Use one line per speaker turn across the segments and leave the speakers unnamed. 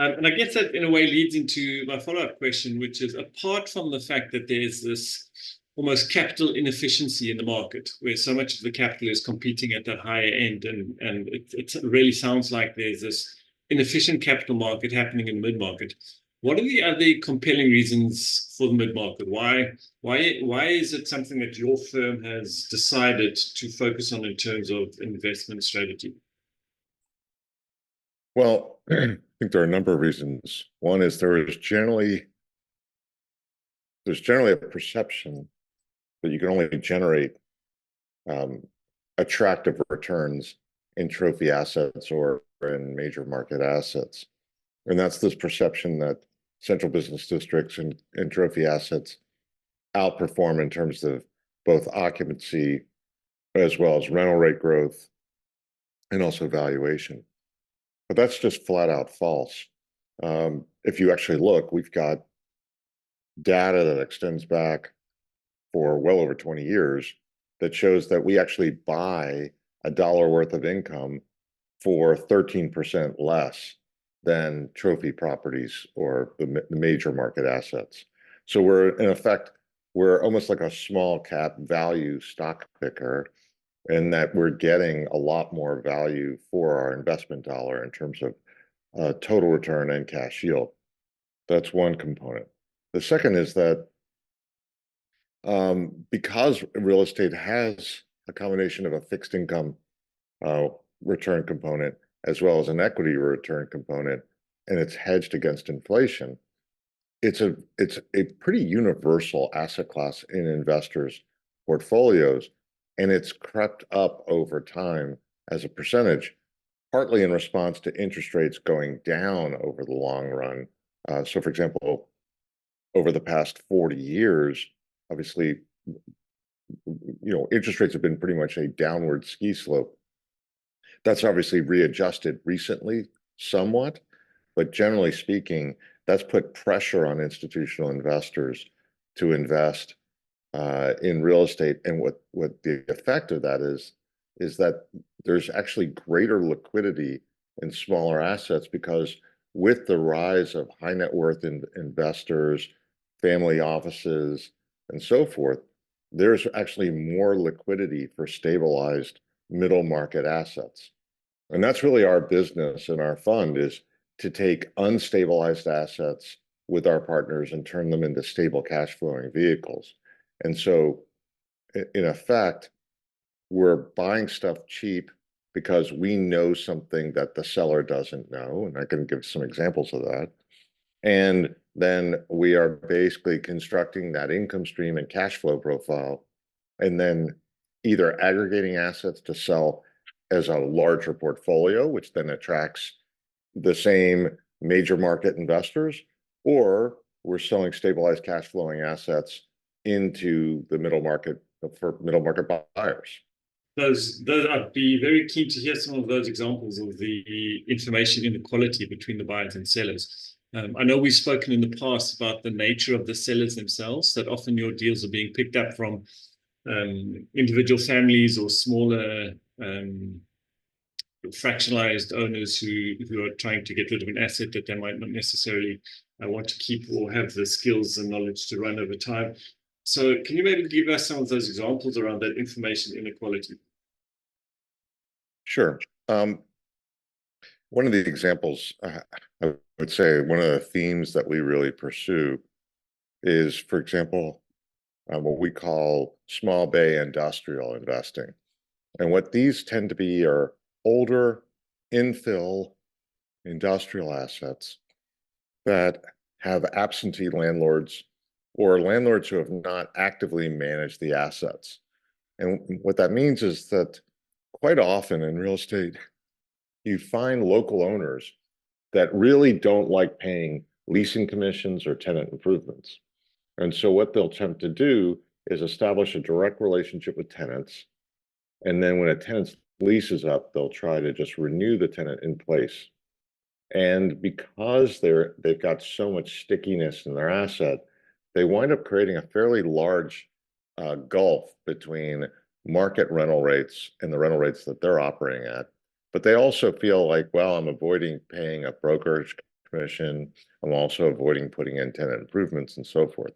And I guess that in a way leads into my follow-up question, which is apart from the fact that there's this almost capital inefficiency in the market, where so much of the capital is competing at that higher end, and it really sounds like there's this inefficient capital market happening in the mid-market. What are the other compelling reasons for the mid-market? Why is it something that your firm has decided to focus on in terms of investment strategy?
Well, I think there are a number of reasons. One is there's generally a perception that you can only generate um, attractive returns in trophy assets or in major market assets. And that's this perception that central business districts and trophy assets outperform in terms of both occupancy as well as rental rate growth and also valuation. But that's just flat out false. If you actually look, we've got data that extends back for well over 20 years that shows that we actually buy a dollar worth of income for 13% less than trophy properties or the major market assets. So we're almost like a small cap value stock picker, in that we're getting a lot more value for our investment dollar in terms of total return and cash yield. That's one component. The second is that because real estate has a combination of a fixed income uh, return component as well as an equity return component, and it's hedged against inflation, it's a pretty universal asset class in investors' portfolios, and it's crept up over time as a percentage, partly in response to interest rates going down over the long run. So, for example, over the past 40 years, obviously, interest rates have been pretty much a downward ski slope. That's obviously readjusted recently somewhat, but generally speaking, that's put pressure on institutional investors to invest in real estate. And what the effect of that is that there's actually greater liquidity in smaller assets, because with the rise of high net worth investors, family offices, and so forth, there's actually more liquidity for stabilized middle market assets. And that's really our business and our fund, is to take unstabilized assets with our partners and turn them into stable cash flowing vehicles. And so, in effect, we're buying stuff cheap because we know something that the seller doesn't know. And I can give some examples of that. And then we are basically constructing that income stream and cash flow profile, and then either aggregating assets to sell as a larger portfolio, which then attracts the same major market investors, or we're selling stabilized cash flowing assets into the middle market for middle market buyers.
Those I'd be very keen to hear some of those examples of the information inequality between the buyers and sellers. I know we've spoken in the past about the nature of the sellers themselves, that often your deals are being picked up from individual families or smaller fractionalized owners who are trying to get rid of an asset that they might not necessarily want to keep or have the skills and knowledge to run over time. So can you maybe give us some of those examples around that information inequality?
Sure. One of the examples, I would say one of the themes that we really pursue is, for example, what we call small bay industrial investing. And what these tend to be are older infill industrial assets that have absentee landlords or landlords who have not actively managed the assets. And what that means is that quite often in real estate, you find local owners that really don't like paying leasing commissions or tenant improvements. And so what they'll attempt to do is establish a direct relationship with tenants. And then when a tenant's lease is up, they'll try to just renew the tenant in place. And because they've got so much stickiness in their asset, they wind up creating a fairly large gulf between market rental rates and the rental rates that they're operating at. But they also feel like, well, I'm avoiding paying a brokerage commission. I'm also avoiding putting in tenant improvements and so forth.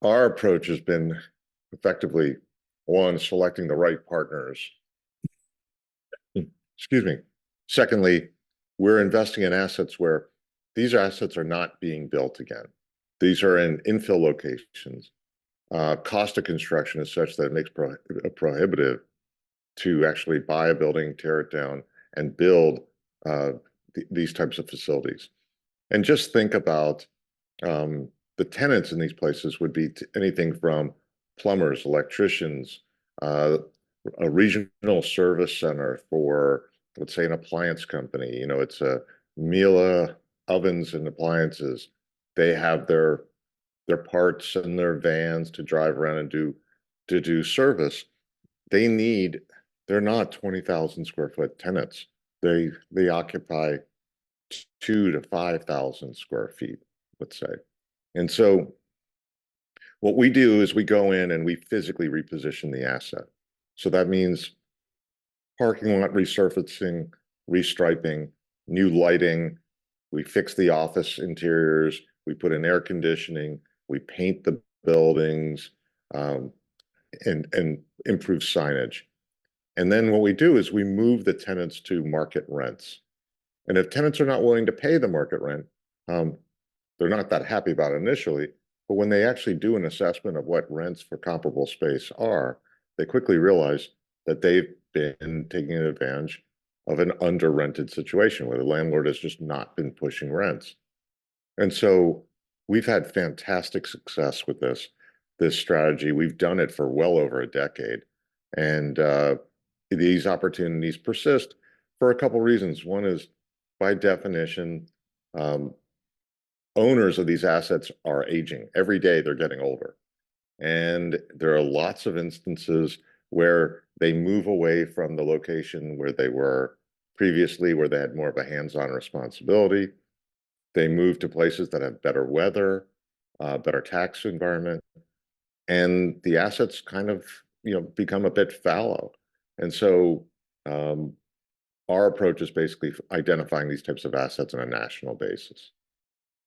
Our approach has been effectively, one, selecting the right partners. Excuse me. Secondly, we're investing in assets where these assets are not being built again. These are in infill locations. Cost of construction is such that it makes prohibitive to actually buy a building, tear it down, and build these types of facilities. And just think about the tenants in these places would be anything from plumbers, electricians, a regional service center for, let's say, an appliance company. You know, it's a Miele ovens and appliances. They have their parts and their vans to drive around and do service. They're not 20,000 square foot tenants. They occupy 2 to 5,000 square feet, let's say. And so what we do is we go in and we physically reposition the asset. So that means parking lot resurfacing, restriping, new lighting. We fix the office interiors. We put in air conditioning. We paint the buildings and improve signage. And then what we do is we move the tenants to market rents. And if tenants are not willing to pay the market rent, they're not that happy about it initially. But when they actually do an assessment of what rents for comparable space are, they quickly realize that they've been taking advantage of an under-rented situation where the landlord has just not been pushing rents. And so we've had fantastic success with this strategy. We've done it for well over a decade. And these opportunities persist for a couple reasons. One is, by definition, owners of these assets are aging. Every day they're getting older. And there are lots of instances where they move away from the location where they were previously, where they had more of a hands-on responsibility. They move to places that have better weather, better tax environment, and the assets kind of, become a bit fallow. And so our approach is basically identifying these types of assets on a national basis.